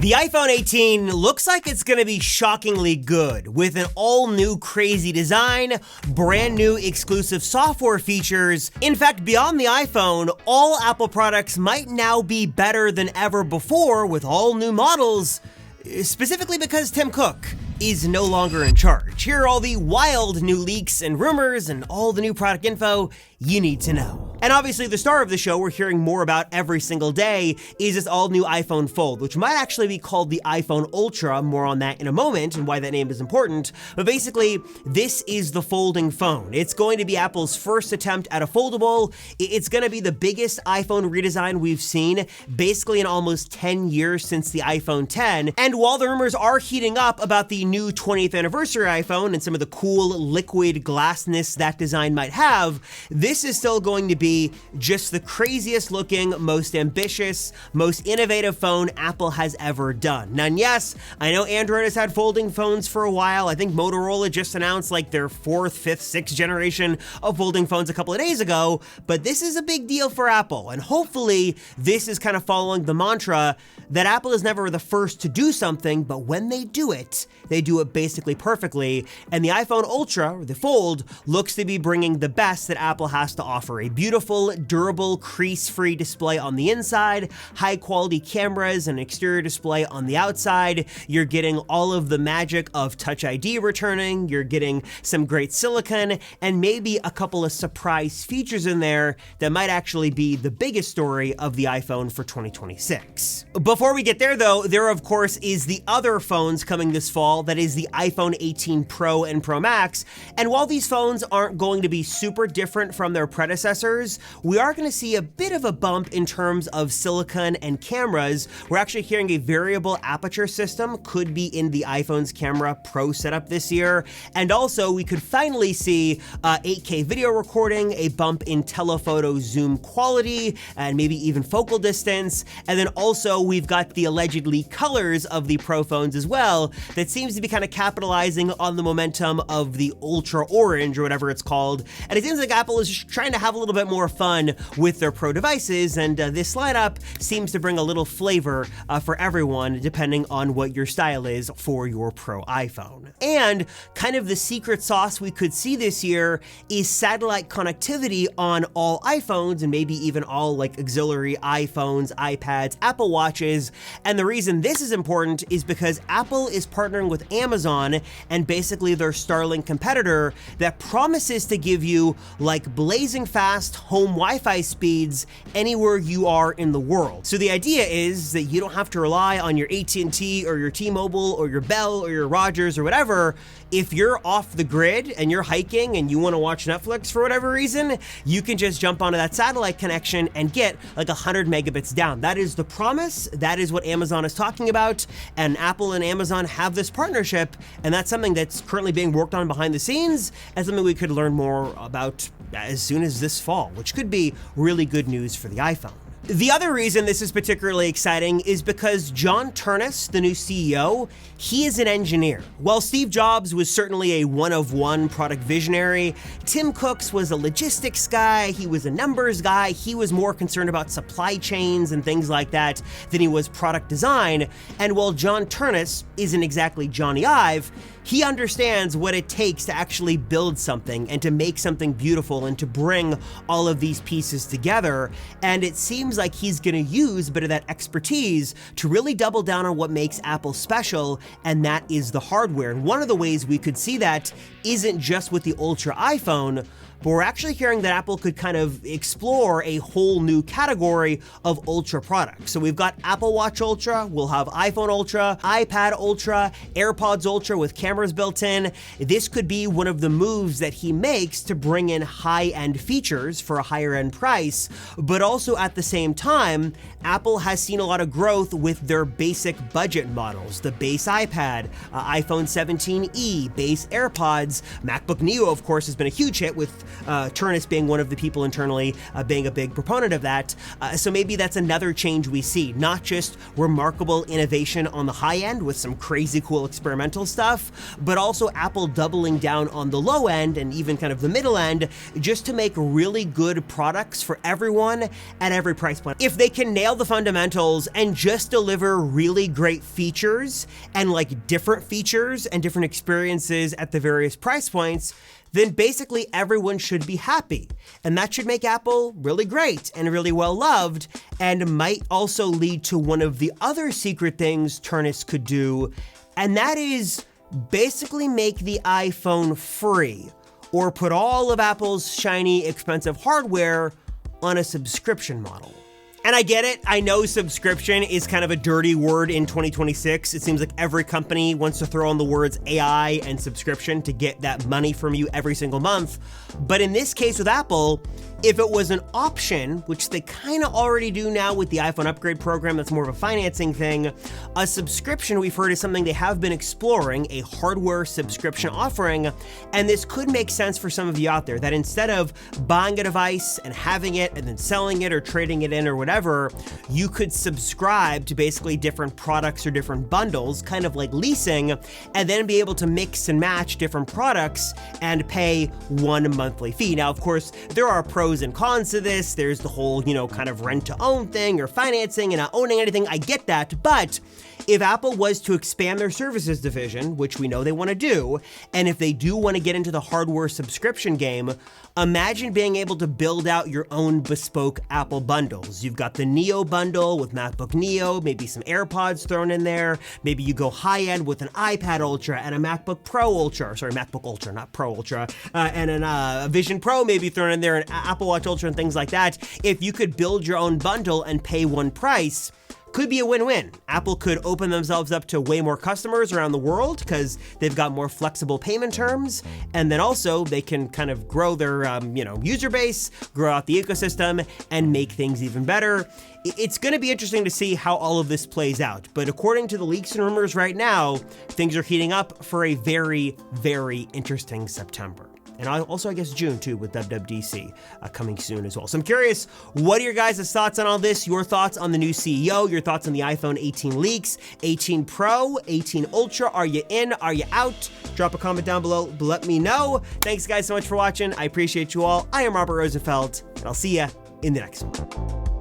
The iPhone 18 looks like it's gonna be shockingly good, with an all-new crazy design, brand new exclusive software features. In fact, beyond the iPhone, all Apple products might now be better than ever before with all new models, specifically because Tim Cook is no longer in charge. Here are all the wild new leaks and rumors and all the new product info you need to know. And obviously the star of the show we're hearing more about every single day is this all-new iPhone Fold, which might actually be called the iPhone Ultra. More on that in a moment and why that name is important. But basically, this is the folding phone. It's going to be Apple's first attempt at a foldable. It's going to be the biggest iPhone redesign we've seen basically in almost 10 years since the iPhone 10. And while the rumors are heating up about the new 20th anniversary iPhone and some of the cool liquid glassness that design might have, this is still going to be just the craziest looking, most ambitious, most innovative phone Apple has ever done. Now, yes, I know Android has had folding phones for a while. I think Motorola just announced like their 4th, 5th, 6th generation of folding phones a couple of days ago, but this is a big deal for Apple. And hopefully this is kind of following the mantra that Apple is never the first to do something, but when they do it basically perfectly. And the iPhone Ultra, or the Fold, looks to be bringing the best that Apple has to offer. A beautiful, durable, crease-free display on the inside, high-quality cameras, and exterior display on the outside. You're getting all of the magic of Touch ID returning, you're getting some great silicon, and maybe a couple of surprise features in there that might actually be the biggest story of the iPhone for 2026. Before we get there though, there of course is the other phones coming this fall, that is the iPhone 18 Pro and Pro Max. And while these phones aren't going to be super different from their predecessors, we are going to see a bit of a bump in terms of silicon and cameras. We're actually hearing a variable aperture system could be in the iPhone's Camera Pro setup this year. And also we could finally see 8K video recording, a bump in telephoto zoom quality, and maybe even focal distance. And then also we've got the allegedly colors of the Pro phones as well that seems to be kind of capitalizing on the momentum of the Ultra Orange or whatever it's called. And it seems like Apple is just trying to have a little bit more fun with their Pro devices, and this lineup seems to bring a little flavor for everyone depending on what your style is for your Pro iPhone. And kind of the secret sauce we could see this year is satellite connectivity on all iPhones and maybe even all like auxiliary iPhones, iPads, Apple Watches. And the reason this is important is because Apple is partnering with Amazon and basically their Starlink competitor that promises to give you like blazing fast home Wi-Fi speeds anywhere you are in the world. So the idea is that you don't have to rely on your AT&T or your T-Mobile or your Bell or your Rogers or whatever. If you're off the grid and you're hiking and you want to watch Netflix for whatever reason, you can just jump onto that satellite connection and get like 100 megabits down. That is the promise. That is what Amazon is talking about. And Apple and Amazon have this partnership, and that's something that's currently being worked on behind the scenes and something we could learn more about as soon as this fall, which could be really good news for the iPhone. The other reason this is particularly exciting is because John Ternus, the new CEO, he is an engineer. While Steve Jobs was certainly a one-of-one product visionary, Tim Cook was a logistics guy, he was a numbers guy, he was more concerned about supply chains and things like that than he was product design. And while John Ternus isn't exactly Johnny Ive, he understands what it takes to actually build something and to make something beautiful and to bring all of these pieces together. And it seems like he's gonna use a bit of that expertise to really double down on what makes Apple special, and that is the hardware. And one of the ways we could see that isn't just with the Ultra iPhone, but we're actually hearing that Apple could kind of explore a whole new category of Ultra products. So we've got Apple Watch Ultra, we'll have iPhone Ultra, iPad Ultra, AirPods Ultra with cameras built in. This could be one of the moves that he makes to bring in high-end features for a higher-end price, but also at the same time, Apple has seen a lot of growth with their basic budget models, the base iPad, iPhone 17e, base AirPods, MacBook Neo, of course, has been a huge hit with Ternus being one of the people internally being a big proponent of that. So maybe that's another change we see, not just remarkable innovation on the high end with some crazy cool experimental stuff, but also Apple doubling down on the low end and even kind of the middle end, just to make really good products for everyone at every price point. If they can nail the fundamentals and just deliver really great features and like different features and different experiences at the various price points, then basically everyone should be happy. And that should make Apple really great and really well loved, and might also lead to one of the other secret things Ternus could do, and that is basically make the iPhone free, or put all of Apple's shiny, expensive hardware on a subscription model. And I get it, I know subscription is kind of a dirty word in 2026. It seems like every company wants to throw on the words AI and subscription to get that money from you every single month. But in this case with Apple, if it was an option, which they kind of already do now with the iPhone upgrade program, that's more of a financing thing, a subscription we've heard is something they have been exploring, a hardware subscription offering, and this could make sense for some of you out there, that instead of buying a device and having it and then selling it or trading it in or whatever, you could subscribe to basically different products or different bundles, kind of like leasing, and then be able to mix and match different products and pay one monthly fee. Now, of course, there are pros and cons to this. There's the whole, kind of rent to own thing or financing and not owning anything. I get that. But if Apple was to expand their services division, which we know they want to do, and if they do want to get into the hardware subscription game, imagine being able to build out your own bespoke Apple bundles. You've got the Neo bundle with MacBook Neo, maybe some AirPods thrown in there. Maybe you go high end with an iPad Ultra and a MacBook Pro Ultra, sorry, MacBook Ultra, not Pro Ultra, and a Vision Pro maybe thrown in there, an Apple Watch Ultra and things like that. If you could build your own bundle and pay one price, could be a win-win. Apple could open themselves up to way more customers around the world because they've got more flexible payment terms, and then also they can kind of grow their user base, grow out the ecosystem, and make things even better. It's going to be interesting to see how all of this plays out, but according to the leaks and rumors right now, things are heating up for a very, very interesting September. And also, I guess, June, too, with WWDC coming soon as well. So I'm curious, what are your guys' thoughts on all this? Your thoughts on the new CEO? Your thoughts on the iPhone 18 leaks? 18 Pro? 18 Ultra? Are you in? Are you out? Drop a comment down below. Let me know. Thanks, guys, so much for watching. I appreciate you all. I am Robert Rosenfeld, and I'll see you in the next one.